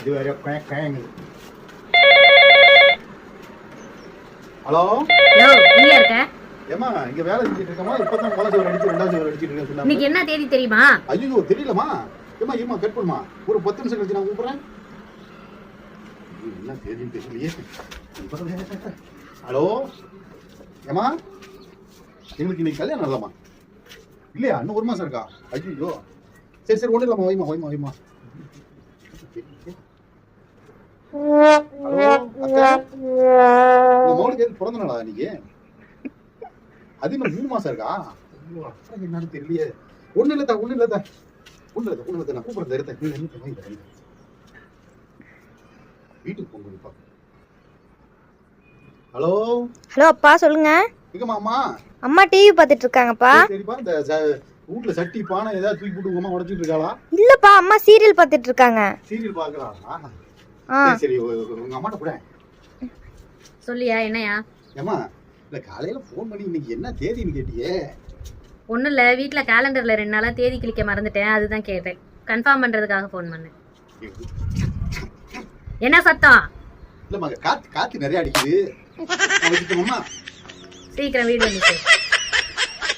இது வேற கேங்குது. ஹலோ எங்க இருக்க? ஏமா இங்க வேலை செஞ்சுட்டு இருக்கமா? இப்பதான் முதல் சோறு அடிச்சு ரெண்டாவது சோறு அடிச்சிட்டு இருக்கேன் சொன்னா. இன்னைக்கு என்ன தேதி தெரியுமா? ஐயோ தெரியலமா. ஏமா கட் பண்ணுமா, ஒரு 10 நிமிஷம் கழிச்சு நான் கூப்பிடுறேன். என்ன தேதின்னு தெரியலையே. ஹலோ ஏமா, எங்களுக்கு இன்னைக்கு கல்யாணம் இல்லம்மா. இல்லையா? இன்னும் 1 மாசம் இருக்கா? ஐயோ சரி ஒண்ணு இல்லம்மா, வைமா. ஹலோ அக்கா, உங்க மகளுக்கு எதுக்கு பிறந்த நாளா இன்னைக்கு? அது இன்னும் 3 மாசம் இருக்கா? என்னன்னு தெரியலையே. ஒண்ணு இல்ல நான் கூப்பிடுறேன். இருந்தேன் வீட்டுக்கு போங்க. ஹலோ அப்பா சொல்லுங்க. எங்கம்மா அம்மா? அம்மா டிவி பார்த்துட்டு இருக்காங்கப்பா. சரிப்பா, இந்த வீட்ல சட்டி பானை ஏதாவது தூக்கி போட்டு உங்க அம்மா உடைச்சிட்டு இருக்காளா? இல்லப்பா, அம்மா சீரியல் பார்த்துட்டு இருக்காங்க. சீரியல் பாக்குறாளா? சரி உங்க அம்மாட்ட கூட சொல்லியா? என்னையா? ஏமா இல்ல காலையில போன் பண்ணி இன்னைக்கு என்ன தேதின்னு கேட்டியே? ஒன்றும் இல்லை, வீட்டில் கேலண்டரில் 2 நாளாக தேதி கிளிக்க மறந்துட்டேன், அதுதான் கேட்டேன். கன்ஃபார்ம் பண்ணுறதுக்காக ஃபோன் பண்ணேன். என்ன சத்தம்? இல்லைம்மா, காற்று நிறைய அடிக்குது. சீக்கிரம் வீடு வந்துச்சு.